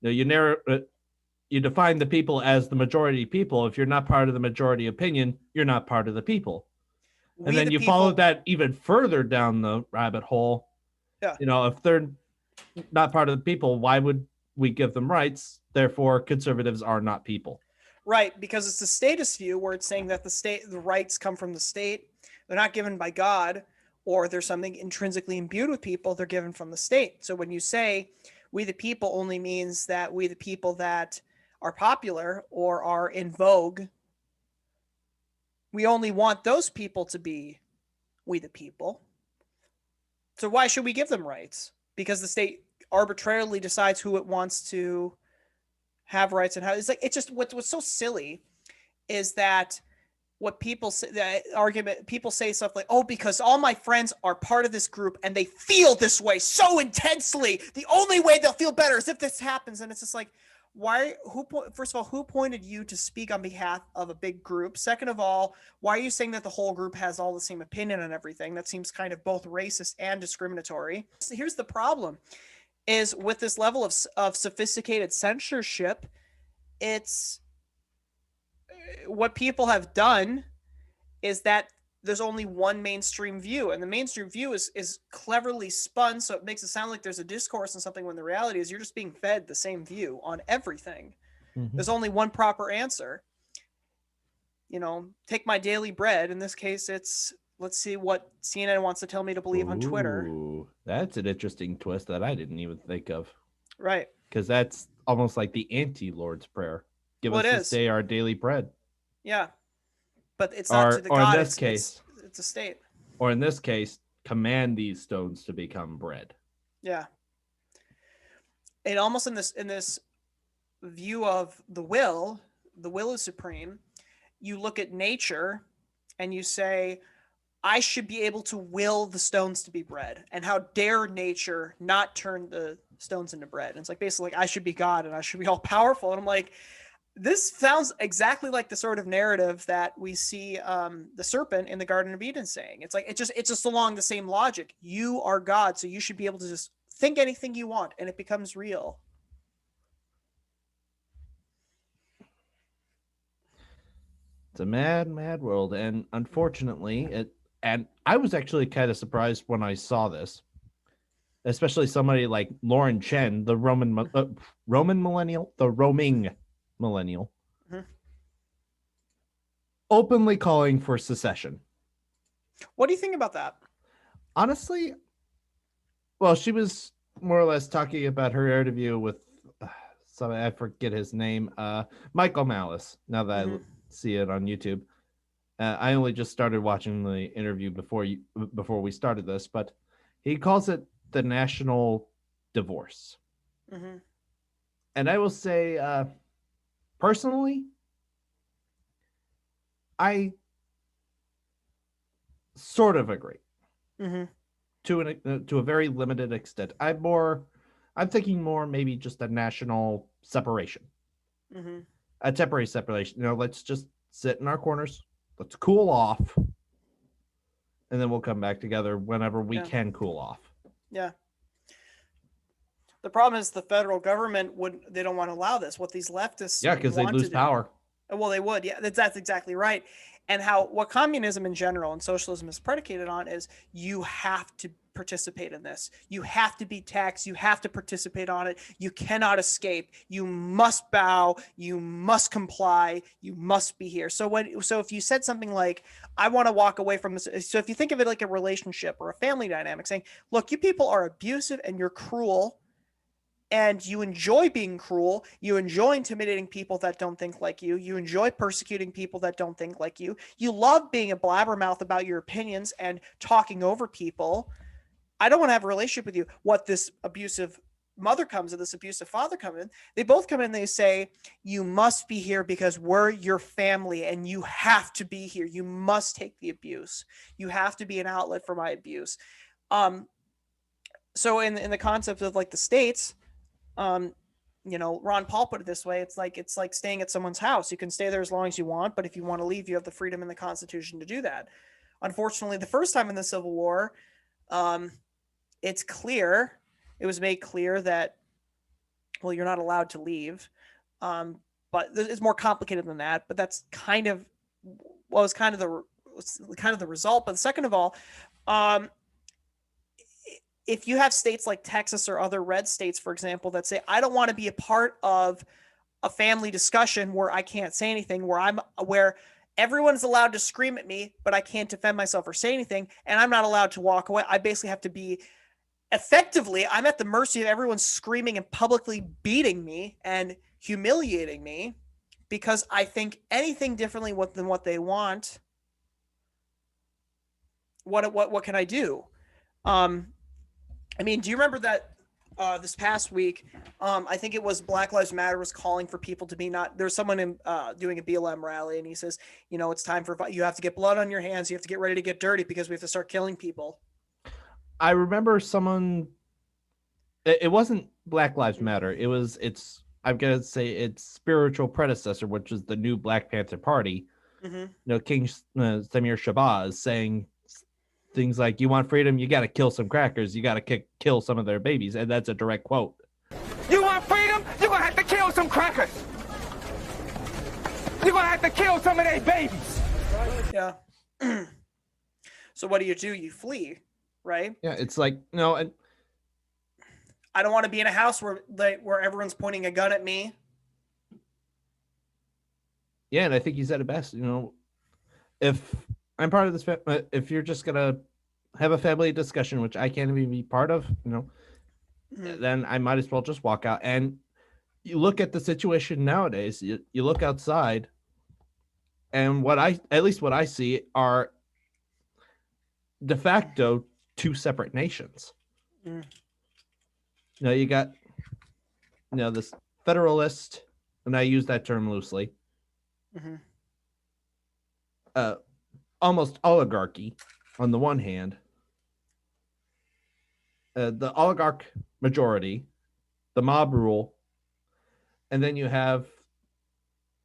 Speaker 2: You define the people as the majority people. If you're not part of the majority opinion, you're not part of the people. And then you follow that even further down the rabbit hole.
Speaker 1: Yeah.
Speaker 2: If they're not part of the people, why would we give them rights? Therefore, conservatives are not people.
Speaker 1: Right, because it's the statist view, where it's saying that the rights come from the state. They're not given by God, or there's something intrinsically imbued with people. They're given from the state. So when you say we the people, only means that we the people that are popular or are in vogue, we only want those people to be We the people. So why should we give them rights? Because the state arbitrarily decides who it wants to have rights and how. It's like, it's just what's so silly is that what people say, the argument, people say stuff like, oh, because all my friends are part of this group and they feel this way so intensely, the only way they'll feel better is if this happens. And it's just like, first of all, who appointed you to speak on behalf of a big group? Second of all, why are you saying that the whole group has all the same opinion on everything? That seems kind of both racist and discriminatory. So here's the problem is with this level of sophisticated censorship, it's what people have done is that there's only one mainstream view, and the mainstream view is cleverly spun so it makes it sound like there's a discourse and something when the reality is you're just being fed the same view on everything. There's only one proper answer. Take my daily bread. In this case, it's let's see what CNN wants to tell me to believe on Twitter.
Speaker 2: That's an interesting twist that I didn't even think of.
Speaker 1: Right.
Speaker 2: Because that's almost like the anti-Lord's Prayer. Give us this day our daily bread.
Speaker 1: Yeah. But it's not to the God.
Speaker 2: In this case,
Speaker 1: it's a state.
Speaker 2: Or in this case, command these stones to become bread.
Speaker 1: Yeah. And almost in this view of the will is supreme. You look at nature and you say, I should be able to will the stones to be bread. And how dare nature not turn the stones into bread? And it's like basically like I should be God and I should be all powerful. And I'm like, this sounds exactly like the sort of narrative that we see the serpent in the Garden of Eden saying. It's like it's just along the same logic. You are God, so you should be able to just think anything you want, and it becomes real.
Speaker 2: It's a mad, mad world, and unfortunately, and I was actually kind of surprised when I saw this, especially somebody like Lauren Chen, the roaming millennial, mm-hmm. openly calling for secession.
Speaker 1: What do you think about that?
Speaker 2: Honestly, well, she was more or less talking about her interview with I forget his name, Michael Malice. Now that I see it on YouTube, I only just started watching the interview before we started this, but he calls it the national divorce. Mm-hmm. And I will say, personally, I sort of agree. Mm-hmm. To a very limited extent. I'm thinking more maybe just a national separation. Mm-hmm. A temporary separation. Let's just sit in our corners. Let's cool off. And then we'll come back together whenever we can cool off.
Speaker 1: Yeah. The problem is the federal government they don't want to allow this. What these leftists
Speaker 2: because they lose power.
Speaker 1: Well, they would. Yeah, that's exactly right. And what communism in general and socialism is predicated on is you have to participate in this. You have to be taxed. You have to participate on it. You cannot escape. You must bow. You must comply. You must be here. So if you said something like, I want to walk away from this. So if you think of it like a relationship or a family dynamic saying, look, you people are abusive and you're cruel. And you enjoy being cruel. You enjoy intimidating people that don't think like you. You enjoy persecuting people that don't think like you. You love being a blabbermouth about your opinions and talking over people. I don't want to have a relationship with you. What this abusive mother comes and this abusive father come in, they both come in and they say, you must be here because we're your family and you have to be here. You must take the abuse. You have to be an outlet for my abuse. So in the concept of like the states, Ron Paul put it this way. It's like staying at someone's house. You can stay there as long as you want, but if you want to leave, you have the freedom in the Constitution to do that. Unfortunately, the first time in the Civil War, it was made clear that, well, you're not allowed to leave. But it's more complicated than that, but that's kind of the result. But second of all, if you have states like Texas or other red states, for example, that say, I don't want to be a part of a family discussion where I can't say anything, where everyone's allowed to scream at me, but I can't defend myself or say anything, and I'm not allowed to walk away. I basically have to be effectively, I'm at the mercy of everyone screaming and publicly beating me and humiliating me because I think anything differently than what they want. what can I do? Um, I mean, do you remember that this past week? I think it was Black Lives Matter was calling for people to be not. There's someone doing a BLM rally, and he says, it's time for you have to get blood on your hands. You have to get ready to get dirty because we have to start killing people.
Speaker 2: I remember someone. It wasn't Black Lives Matter. I'm gonna say its spiritual predecessor, which is the new Black Panther Party. King Samir Shabazz saying things like, "You want freedom? You got to kill some crackers. You got to kill some of their babies," and that's a direct quote.
Speaker 3: You want freedom? You're gonna have to kill some crackers. You're gonna have to kill some of their babies.
Speaker 1: Yeah. So what do? You flee, right?
Speaker 2: Yeah, it's like no. And
Speaker 1: I don't want to be in a house where everyone's pointing a gun at me.
Speaker 2: Yeah, and I think you said it best. If I'm part of this, if you're just gonna have a family discussion, which I can't even be part of, then I might as well just walk out. And you look at the situation nowadays. You look outside, and at least what I see are de facto two separate nations. You got, this federalist, and I use that term loosely, almost oligarchy on the one hand, the oligarch majority, the mob rule, and then you have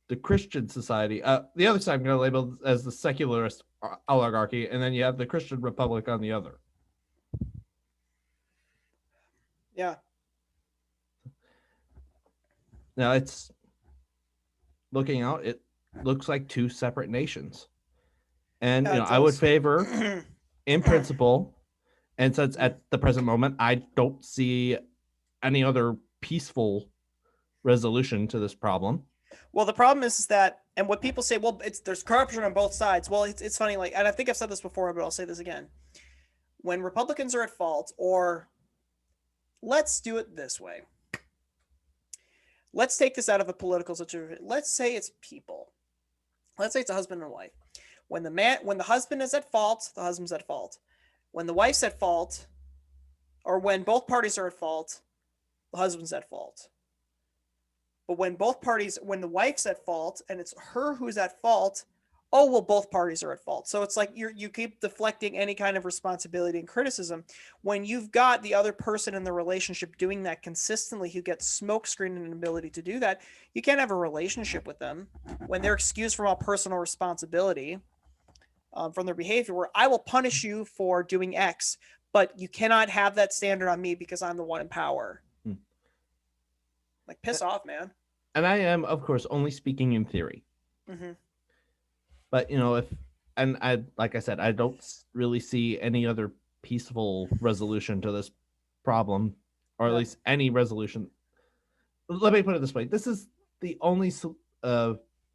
Speaker 2: the Christian society. The other side I'm going to label as the secularist oligarchy, and then you have the Christian republic on the other.
Speaker 1: Yeah.
Speaker 2: Now it's looking out. It looks like two separate nations, and I would favor, in principle, and since at the present moment I don't see any other peaceful resolution to this problem.
Speaker 1: Well, the problem is that, and what people say, well, there's corruption on both sides. Well, it's funny, like, and I think I've said this before, but I'll say this again. When Republicans are at fault, or let's do it this way. Let's take this out of a political situation. Let's say it's people. Let's say it's a husband and wife. When the husband is at fault, the husband's at fault. When the wife's at fault, or when both parties are at fault, the husband's at fault. But when the wife's at fault and it's her who's at fault, oh, well, both parties are at fault. So it's like you keep deflecting any kind of responsibility and criticism. When you've got the other person in the relationship doing that consistently, who gets smokescreened and an ability to do that, you can't have a relationship with them. When they're excused from all personal responsibility from their behavior, where I will punish you for doing X, but you cannot have that standard on me because I'm the one in power. Like, piss off, man.
Speaker 2: And I am, of course, only speaking in theory. But like I said, I don't really see any other peaceful resolution to this problem, or at least any resolution. Let me put it this way: this is the only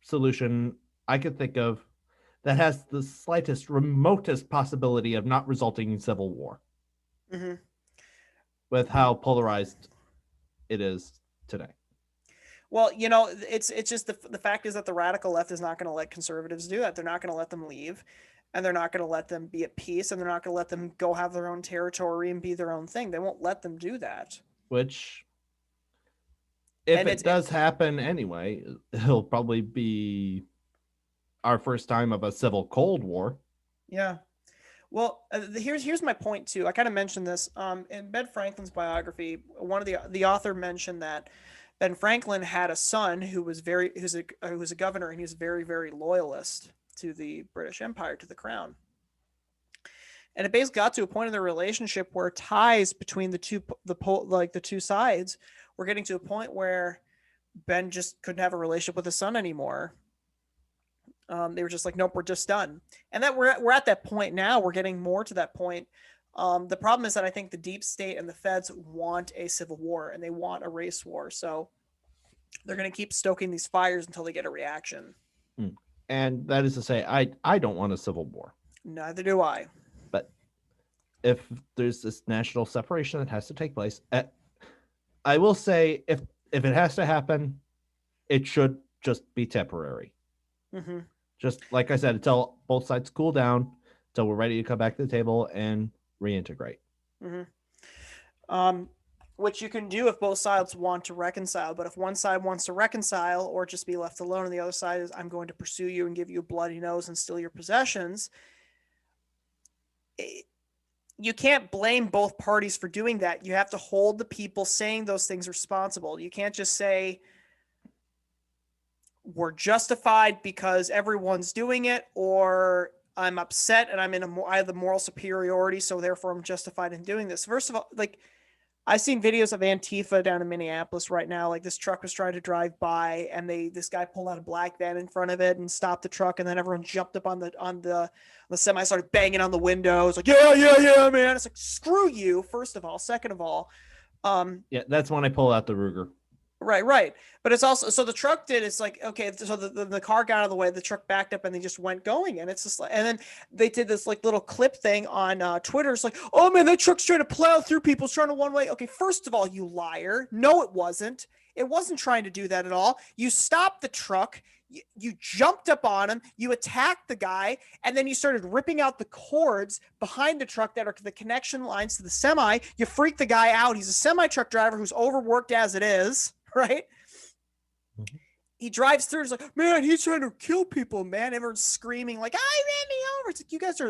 Speaker 2: solution I could think of that has the slightest, remotest possibility of not resulting in civil war. With how polarized it is today.
Speaker 1: Well, it's just the fact is that the radical left is not going to let conservatives do that. They're not going to let them leave, and they're not going to let them be at peace, and they're not going to let them go have their own territory and be their own thing. They won't let them do that.
Speaker 2: Which, if it does happen anyway, it'll probably be our first time of a civil Cold War.
Speaker 1: Yeah. Well, here's my point too. I kind of mentioned this in Ben Franklin's biography. One of the author mentioned that Ben Franklin had a son who was a governor, and he was very, very loyalist to the British Empire, to the crown. And it basically got to a point in their relationship where ties between the two sides were getting to a point where Ben just couldn't have a relationship with his son anymore. They were just like, nope, we're just done. And that we're at that point now. We're getting more to that point. The problem is that I think the deep state and the feds want a civil war, and they want a race war. So they're going to keep stoking these fires until they get a reaction.
Speaker 2: And that is to say, I don't want a civil war.
Speaker 1: Neither do I.
Speaker 2: But if there's this national separation that has to take place, I will say if it has to happen, it should just be temporary. Just like I said, until both sides cool down, So we're ready to come back to the table and reintegrate.
Speaker 1: Which you can do if both sides want to reconcile. But if one side wants to reconcile or just be left alone, and the other side is, I'm going to pursue you and give you a bloody nose and steal your possessions, you can't blame both parties for doing that. You have to hold the people saying those things responsible. You can't just say, we're justified because everyone's doing it, or I'm upset and I have the moral superiority, so therefore I'm justified in doing this. First of all, like, I've seen videos of Antifa down in Minneapolis right now. Like, this truck was trying to drive by, and this guy pulled out a black van in front of it and stopped the truck, and then everyone jumped up on the semi, started banging on the windows, like, yeah, man. It's like, screw you, first of all. Second of all,
Speaker 2: yeah, that's when I pull out the Ruger.
Speaker 1: Right. But it's also, so the truck it's like, okay, so the car got out of the way, the truck backed up, and they just went going. And it's just like, and then they did this like little clip thing on Twitter. It's like, oh man, that truck's trying to plow through people, it's trying to one way. Okay, first of all, you liar. No, it wasn't. It wasn't trying to do that at all. You stopped the truck. You jumped up on him, you attacked the guy, and then you started ripping out the cords behind the truck that are the connection lines to the semi. You freaked the guy out. He's a semi truck driver who's overworked as it is, right? Mm-hmm. He drives through. He's like, man, he's trying to kill people, man. Everyone's screaming like, I ran me over. It's like, you guys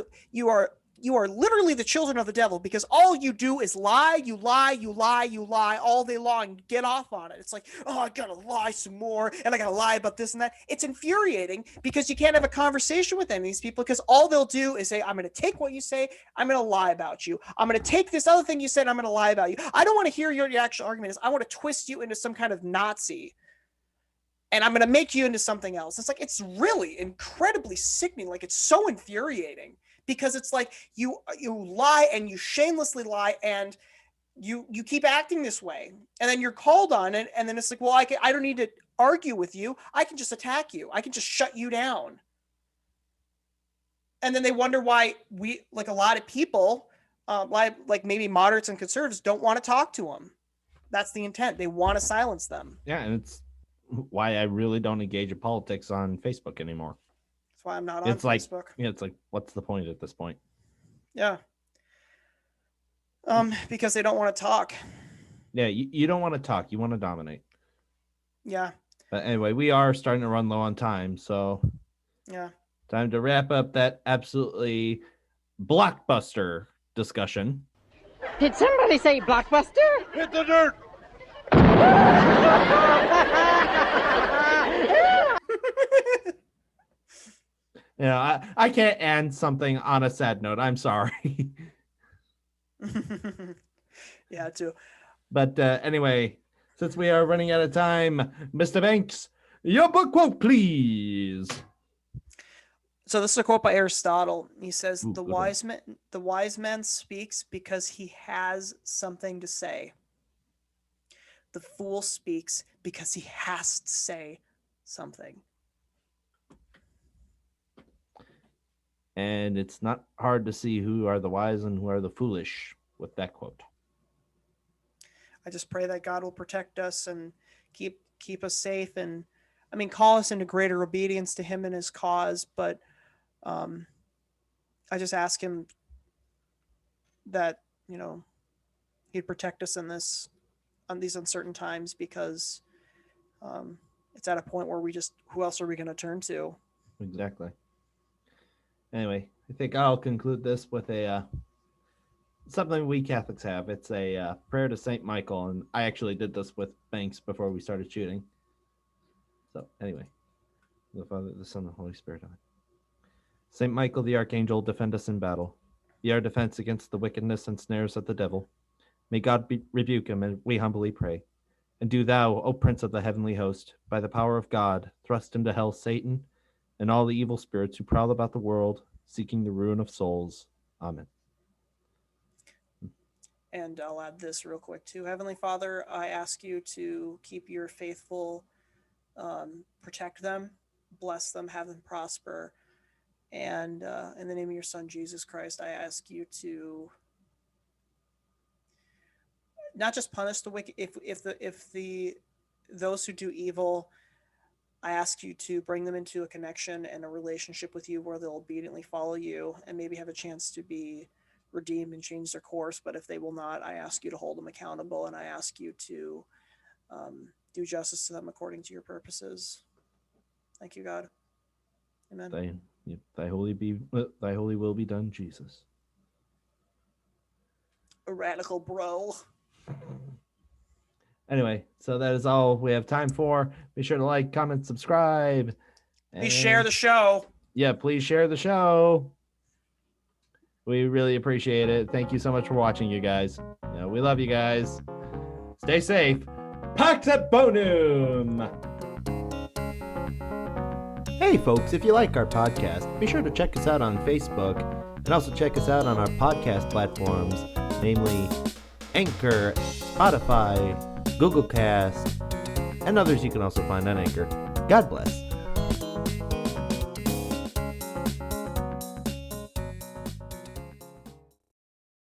Speaker 1: you are literally the children of the devil, because all you do is lie, you lie all day long. Get off on it. It's like, oh, I gotta lie some more, and I gotta lie about this and that. It's infuriating because you can't have a conversation with any of these people, because all they'll do is say, I'm gonna take what you say, I'm gonna lie about you. I'm gonna take this other thing you said, I'm gonna lie about you. I don't want to hear your actual argument is, I want to twist you into some kind of Nazi, and I'm gonna make you into something else. It's like, it's really incredibly sickening. Like, it's so infuriating. Because it's like you lie, and you shamelessly lie, and you keep acting this way, and then you're called on it, and then it's like, well, I don't need to argue with you. I can just attack you. I can just shut you down. And then they wonder why a lot of people, like maybe moderates and conservatives, don't want to talk to them. That's the intent. They want to silence them.
Speaker 2: Yeah, and it's why I really don't engage in politics on Facebook anymore.
Speaker 1: Why I'm not on Facebook.
Speaker 2: It's like, what's the point at this point?
Speaker 1: Yeah. Because they don't want to talk.
Speaker 2: Yeah, you don't want to talk. You want to dominate.
Speaker 1: Yeah.
Speaker 2: But anyway, we are starting to run low on time, so
Speaker 1: yeah,
Speaker 2: time to wrap up that absolutely blockbuster discussion.
Speaker 4: Did somebody say blockbuster?
Speaker 3: Hit the dirt!
Speaker 2: I can't end something on a sad note. I'm sorry.
Speaker 1: Yeah, too.
Speaker 2: But anyway, since we are running out of time, Mr. Benks, your book quote, please.
Speaker 1: So this is a quote by Aristotle. He says,
Speaker 2: Ooh,
Speaker 1: the wise man speaks because he has something to say. The fool speaks because he has to say something.
Speaker 2: And it's not hard to see who are the wise and who are the foolish with that quote.
Speaker 1: I just pray that God will protect us and keep us safe, and call us into greater obedience to him and his cause. But I just ask him that, he'd protect us on these uncertain times, because it's at a point where who else are we going to turn to?
Speaker 2: Exactly. Anyway, I think I'll conclude this with something we Catholics have. It's a prayer to Saint Michael, and I actually did this with Benks before we started shooting. So anyway, the Father, the Son, and the Holy Spirit. Amen. Saint Michael the Archangel, defend us in battle. Be our defense against the wickedness and snares of the devil. May God rebuke him, and we humbly pray. And do thou, O Prince of the heavenly host, by the power of God, thrust into hell Satan and all the evil spirits who prowl about the world, seeking the ruin of souls. Amen.
Speaker 1: And I'll add this real quick too. Heavenly Father, I ask you to keep your faithful, protect them, bless them, have them prosper. And in the name of your Son, Jesus Christ, I ask you to not just punish the wicked, if those who do evil, I ask you to bring them into a connection and a relationship with you where they'll obediently follow you and maybe have a chance to be redeemed and change their course. But if they will not, I ask you to hold them accountable, and I ask you to do justice to them according to your purposes. Thank you, God. Amen.
Speaker 2: Thy holy will be done, Jesus.
Speaker 1: A radical bro.
Speaker 2: Anyway, so that is all we have time for. Be sure to like, comment, subscribe.
Speaker 1: Please share the show.
Speaker 2: Yeah, please share the show. We really appreciate it. Thank you so much for watching, you guys. Yeah, we love you guys. Stay safe. Pax et bonum.
Speaker 5: Hey folks, if you like our podcast, be sure to check us out on Facebook and also check us out on our podcast platforms, namely Anchor, Spotify, Google Cast, and others you can also find on Anchor. God bless.